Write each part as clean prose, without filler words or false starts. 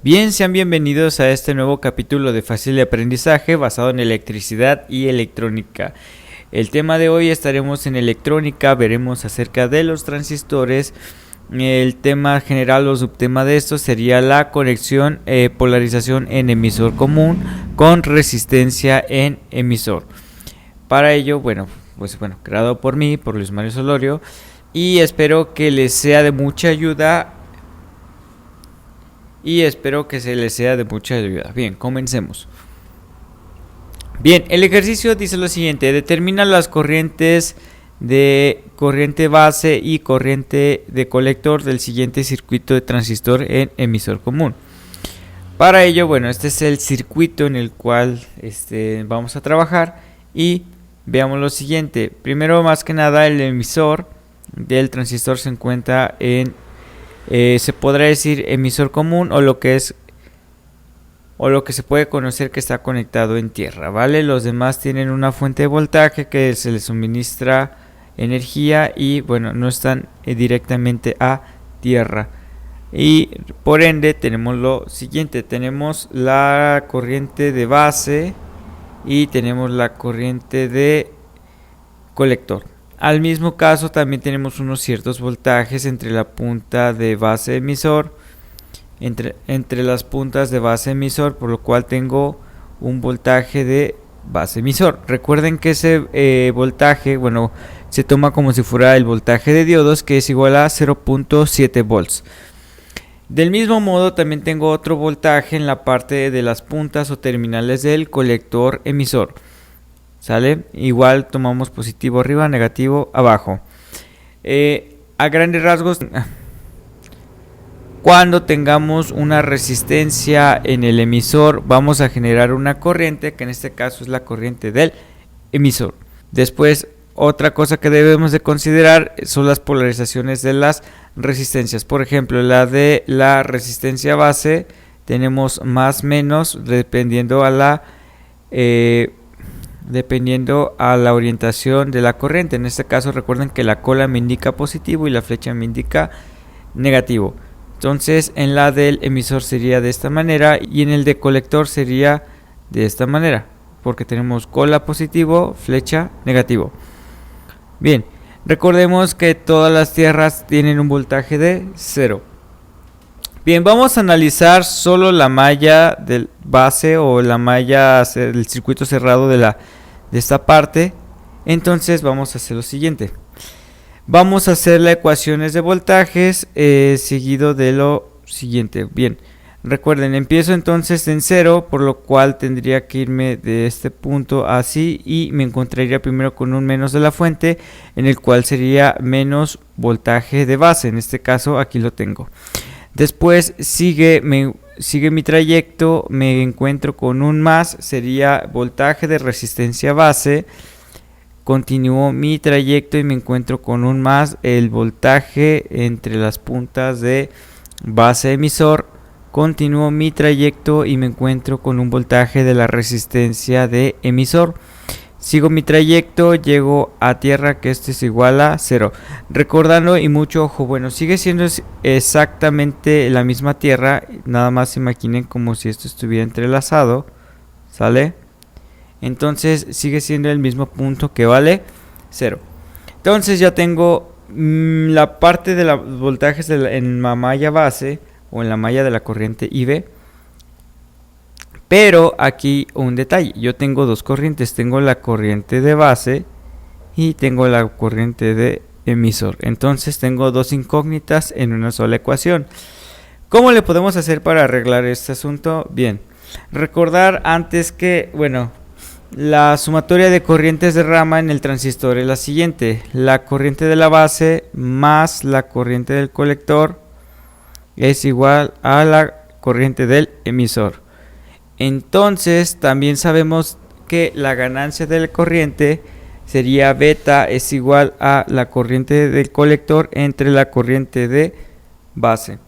Bien, sean bienvenidos a este nuevo capítulo de Fácil de Aprendizaje basado en electricidad y electrónica. El tema de hoy estaremos en electrónica, veremos acerca de los transistores. El tema general o subtema de esto sería la conexión, polarización en emisor común con resistencia en emisor. Para ello, creado por mí, por Luis Mario Solorio, y espero que les sea de mucha ayuda. Bien, comencemos. Bien, el ejercicio dice lo siguiente: determina las corrientes de corriente base y corriente de colector del siguiente circuito de transistor en emisor común. Para ello, este es el circuito en el cual vamos a trabajar y veamos lo siguiente. Primero, más que nada, el emisor del transistor se encuentra en se podrá decir emisor común o lo que se puede conocer que está conectado en tierra, ¿vale? Los demás tienen una fuente de voltaje que se les suministra energía y no están directamente a tierra. Y por ende tenemos lo siguiente: tenemos la corriente de base y tenemos la corriente de colector. Al mismo caso también tenemos unos ciertos voltajes entre la punta de base emisor, entre las puntas de base emisor, por lo cual tengo un voltaje de base emisor. Recuerden que ese voltaje, se toma como si fuera el voltaje de diodos, que es igual a 0.7 volts. Del mismo modo también tengo otro voltaje en la parte de las puntas o terminales del colector emisor. ¿Sale? Igual tomamos positivo arriba, negativo abajo. A grandes rasgos, cuando tengamos una resistencia en el emisor, vamos a generar una corriente, que en este caso es la corriente del emisor. Después, otra cosa que debemos de considerar son las polarizaciones de las resistencias. Por ejemplo, la de la resistencia base tenemos más menos dependiendo a la orientación de la corriente. En este caso, recuerden que la cola me indica positivo y la flecha me indica negativo. Entonces, en la del emisor sería de esta manera y en el de colector sería de esta manera, porque tenemos cola positivo, flecha negativo. Bien, recordemos que todas las tierras tienen un voltaje de 0. Bien, vamos a analizar solo la malla del base o la malla del circuito cerrado de esta parte. Entonces vamos a hacer lo siguiente: vamos a hacer las ecuaciones de voltajes seguido de lo siguiente. Bien, recuerden, empiezo entonces en 0, por lo cual tendría que irme de este punto así y me encontraría primero con un menos de la fuente, en el cual sería menos voltaje de base. En este caso aquí lo tengo. Después sigue mi trayecto, me encuentro con un más, sería voltaje de resistencia base. Continúo mi trayecto y me encuentro con un más, el voltaje entre las puntas de base emisor. Continúo mi trayecto y me encuentro con un voltaje de la resistencia de emisor. Sigo mi trayecto, llego a tierra, que esto es igual a 0. Recordando y mucho ojo, sigue siendo exactamente la misma tierra, nada más imaginen como si esto estuviera entrelazado, ¿sale? Entonces sigue siendo el mismo punto, que vale 0. Entonces ya tengo la parte de los voltajes en la malla base o en la malla de la corriente IB. Pero aquí un detalle: yo tengo dos corrientes, tengo la corriente de base y tengo la corriente de emisor. Entonces tengo dos incógnitas en una sola ecuación. ¿Cómo le podemos hacer para arreglar este asunto? Bien, recordar antes que, la sumatoria de corrientes de rama en el transistor es la siguiente: la corriente de la base más la corriente del colector es igual a la corriente del emisor. Entonces también sabemos que la ganancia de la corriente sería beta es igual a la corriente del colector entre la corriente de base.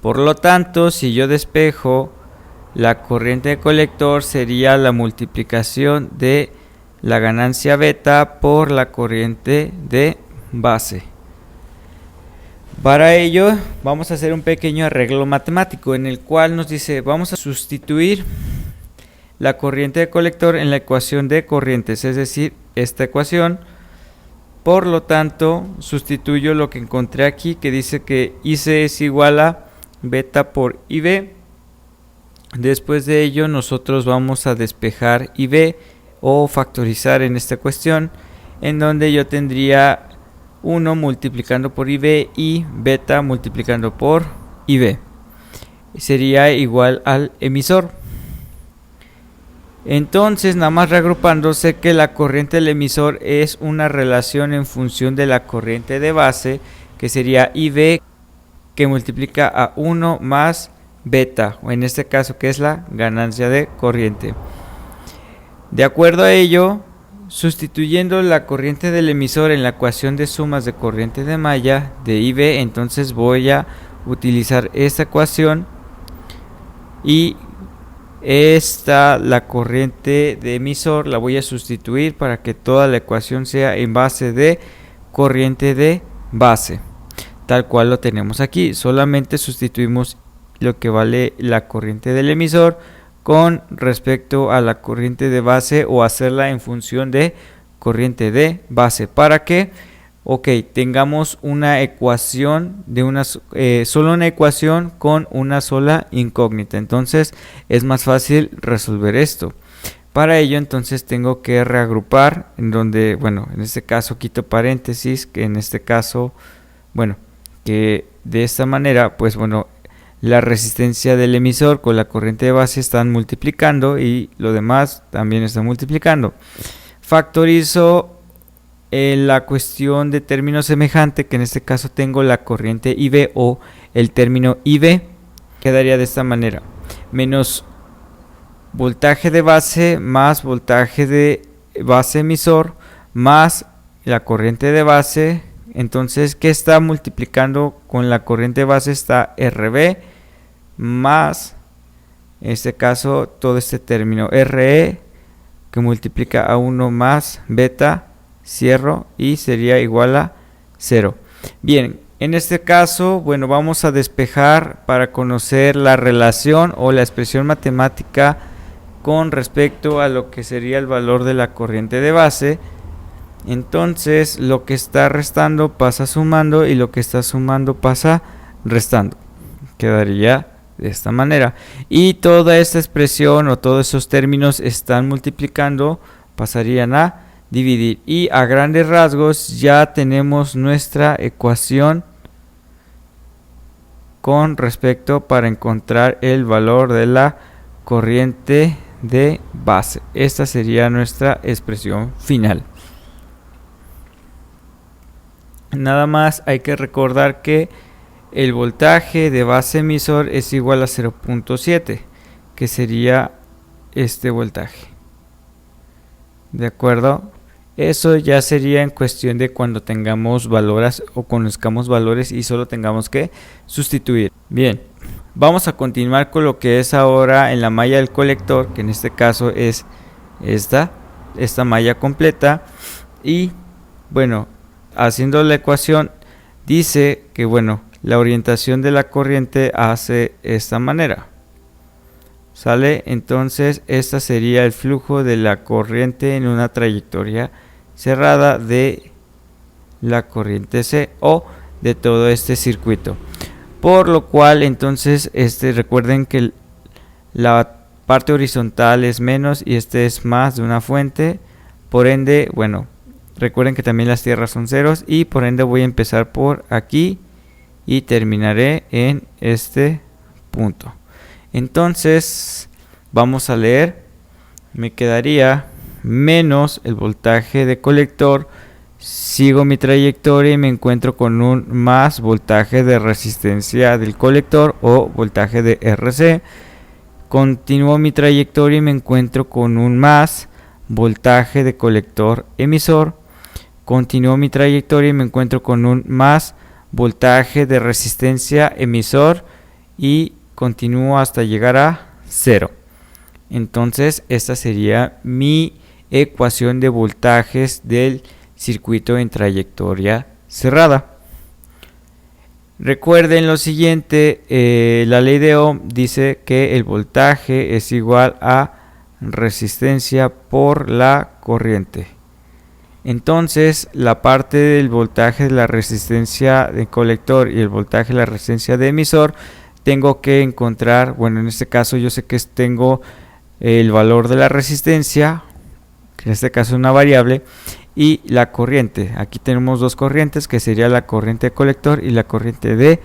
Por lo tanto, si yo despejo, la corriente de colector sería la multiplicación de la ganancia beta por la corriente de base. Para ello vamos a hacer un pequeño arreglo matemático en el cual nos dice vamos a sustituir la corriente de colector en la ecuación de corrientes, es decir, esta ecuación. Por lo tanto, sustituyo lo que encontré aquí, que dice que IC es igual a beta por IB. Después de ello nosotros vamos a despejar IB o factorizar en esta cuestión, en donde yo tendría 1 multiplicando por IB y beta multiplicando por IB. Sería igual al emisor. Entonces, nada más reagrupando, sé que la corriente del emisor es una relación en función de la corriente de base, que sería IB, que multiplica a 1 más beta, o en este caso que es la ganancia de corriente. De acuerdo a ello, sustituyendo la corriente del emisor en la ecuación de sumas de corriente de malla de IB, entonces voy a utilizar esta ecuación y la corriente de emisor la voy a sustituir para que toda la ecuación sea en base de corriente de base, tal cual lo tenemos aquí. Solamente sustituimos lo que vale la corriente del emisor con respecto a la corriente de base, o hacerla en función de corriente de base, para que tengamos una ecuación de solo una ecuación con una sola incógnita. Entonces es más fácil resolver esto. Para ello entonces tengo que reagrupar, en donde, en este caso quito paréntesis, que en este caso, que de esta manera, la resistencia del emisor con la corriente de base están multiplicando y lo demás también está multiplicando. Factorizo la cuestión de término semejante, que en este caso tengo la corriente IB o el término IB, quedaría de esta manera: menos voltaje de base más voltaje de base emisor más la corriente de base. Entonces, ¿qué está multiplicando con la corriente de base? Está RB más, en este caso, todo este término RE, que multiplica a 1 más beta, cierro y sería igual a 0. Bien, en este caso, vamos a despejar para conocer la relación o la expresión matemática con respecto a lo que sería el valor de la corriente de base. Entonces, lo que está restando pasa sumando y lo que está sumando pasa restando. Quedaría de esta manera. Y toda esta expresión o todos esos términos están multiplicando, pasarían a dividir. Y a grandes rasgos ya tenemos nuestra ecuación con respecto para encontrar el valor de la corriente de base. Esta sería nuestra expresión final. Nada más hay que recordar que el voltaje de base emisor es igual a 0.7, que sería este voltaje. ¿De acuerdo? Eso ya sería en cuestión de cuando tengamos valores o conozcamos valores y solo tengamos que sustituir. Bien, vamos a continuar con lo que es ahora en la malla del colector, que en este caso es esta malla completa. Y haciendo la ecuación, dice que la orientación de la corriente hace esta manera. ¿Sale? Entonces, esta sería el flujo de la corriente en una trayectoria cerrada de la corriente C o de todo este circuito. Por lo cual, entonces, recuerden que la parte horizontal es menos y este es más de una fuente. Por ende, recuerden que también las tierras son ceros y por ende voy a empezar por aquí y terminaré en este punto. Entonces vamos a leer, me quedaría menos el voltaje de colector, sigo mi trayectoria y me encuentro con un más voltaje de resistencia del colector o voltaje de RC. Continúo mi trayectoria y me encuentro con un más voltaje de colector emisor. Continúo mi trayectoria y me encuentro con un más voltaje de resistencia emisor y continúo hasta llegar a 0. Entonces esta sería mi ecuación de voltajes del circuito en trayectoria cerrada. Recuerden lo siguiente, la ley de Ohm dice que el voltaje es igual a resistencia por la corriente. Entonces, la parte del voltaje de la resistencia de colector y el voltaje de la resistencia de emisor, tengo que encontrar, bueno, en este caso yo sé que tengo el valor de la resistencia, que en este caso es una variable, y la corriente. Aquí tenemos dos corrientes, que sería la corriente de colector y la corriente de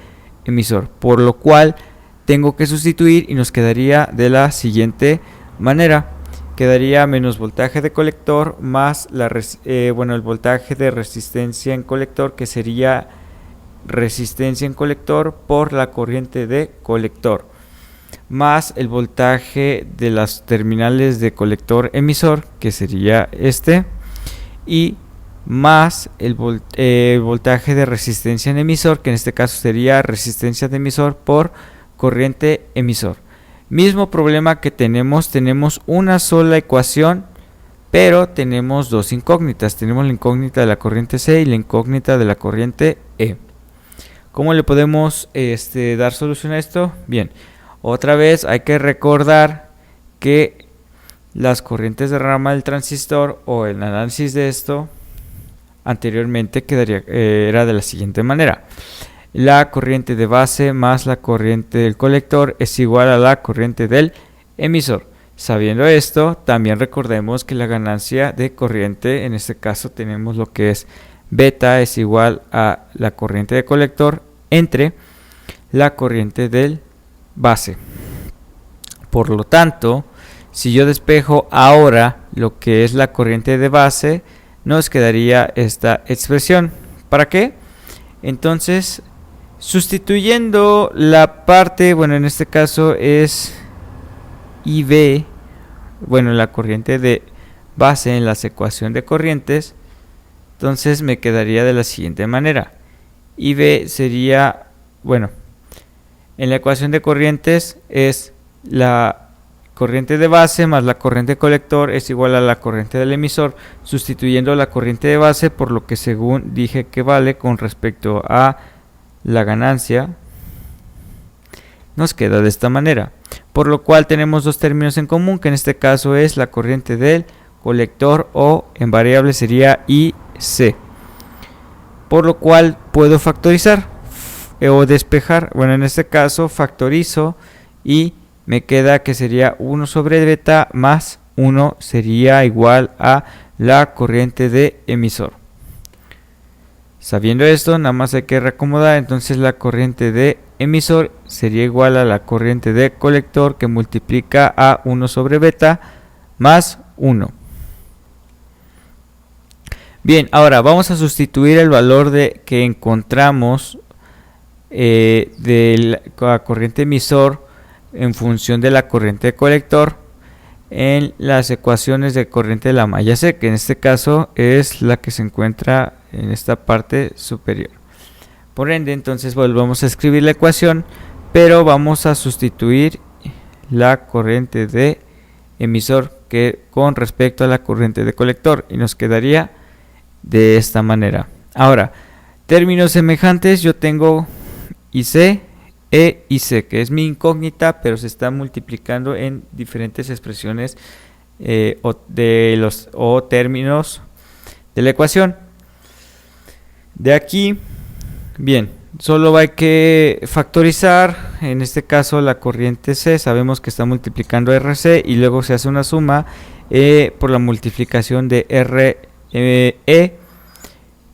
emisor, por lo cual tengo que sustituir y nos quedaría de la siguiente manera. Quedaría menos voltaje de colector más el voltaje de resistencia en colector, que sería resistencia en colector por la corriente de colector, más el voltaje de las terminales de colector emisor, que sería este, y más el voltaje de resistencia en emisor, que en este caso sería resistencia de emisor por corriente emisor. Mismo problema que tenemos una sola ecuación, pero tenemos dos incógnitas. Tenemos la incógnita de la corriente C y la incógnita de la corriente E. ¿Cómo le podemos dar solución a esto? Bien, otra vez hay que recordar que las corrientes de rama del transistor, o el análisis de esto anteriormente era de la siguiente manera. La corriente de base más la corriente del colector es igual a la corriente del emisor. Sabiendo esto, también recordemos que la ganancia de corriente, en este caso tenemos lo que es beta es igual a la corriente de colector entre la corriente del base. Por lo tanto, si yo despejo ahora lo que es la corriente de base, nos quedaría esta expresión. ¿Para qué? Entonces, sustituyendo la parte, bueno, en este caso es IB, bueno, la corriente de base en la ecuación de corrientes, entonces me quedaría de la siguiente manera. IB sería, bueno, en la ecuación de corrientes es la corriente de base más la corriente de colector es igual a la corriente del emisor, sustituyendo la corriente de base por lo que según dije que vale con respecto a la ganancia, nos queda de esta manera, por lo cual tenemos dos términos en común, que en este caso es la corriente del colector, o en variable sería IC, por lo cual puedo factorizar o despejar. Bueno, en este caso factorizo y me queda que sería 1 sobre beta más 1 sería igual a la corriente de emisor. Sabiendo esto, nada más hay que reacomodar. Entonces la corriente de emisor sería igual a la corriente de colector, que multiplica a 1 sobre beta más 1. Bien, ahora vamos a sustituir el valor que encontramos de la corriente emisor en función de la corriente de colector en las ecuaciones de corriente de la malla C, que en este caso es la que se encuentra en esta parte superior. Por ende, entonces volvemos a escribir la ecuación, pero vamos a sustituir la corriente de emisor con respecto a la corriente de colector, y nos quedaría de esta manera. Ahora, términos semejantes, yo tengo IC E y C, que es mi incógnita, pero se está multiplicando en diferentes expresiones o términos de la ecuación. De aquí, bien, solo hay que factorizar. En este caso la corriente C, sabemos que está multiplicando RC, y luego se hace una suma por la multiplicación de RE,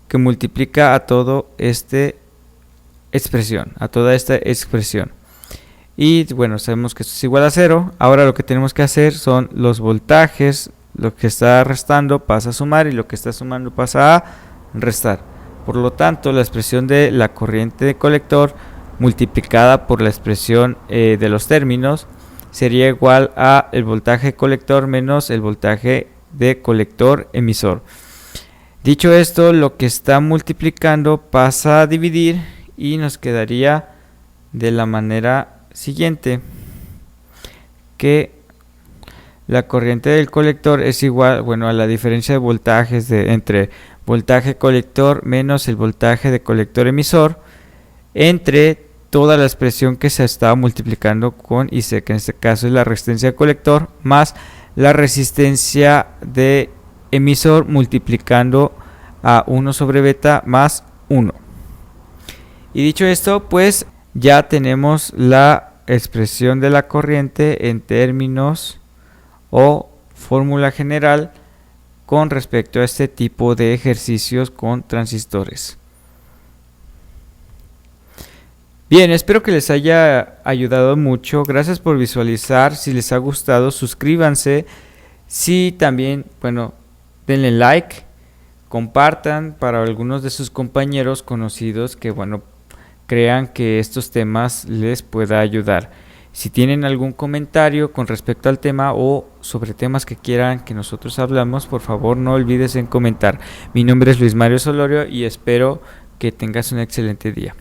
que multiplica a todo toda esta expresión, y bueno, sabemos que esto es igual a 0. Ahora lo que tenemos que hacer son los voltajes, lo que está restando pasa a sumar y lo que está sumando pasa a restar. Por lo tanto, la expresión de la corriente de colector multiplicada por la expresión de los términos sería igual a el voltaje colector menos el voltaje de colector emisor. Dicho esto, lo que está multiplicando pasa a dividir y nos quedaría de la manera siguiente, que la corriente del colector es igual, bueno, a la diferencia de voltajes entre voltaje colector menos el voltaje de colector emisor, entre toda la expresión que se está multiplicando con IC, que en este caso es la resistencia de colector más la resistencia de emisor multiplicando a 1 sobre beta más 1. Y dicho esto, pues ya tenemos la expresión de la corriente en términos o fórmula general con respecto a este tipo de ejercicios con transistores. Bien, espero que les haya ayudado mucho. Gracias por visualizar. Si les ha gustado, suscríbanse. Si también, bueno, denle like, compartan para algunos de sus compañeros conocidos que, bueno, crean que estos temas les pueda ayudar. Si tienen algún comentario con respecto al tema o sobre temas que quieran que nosotros hablamos, por favor no olvides en comentar. Mi nombre es Luis Mario Solorio y espero que tengas un excelente día.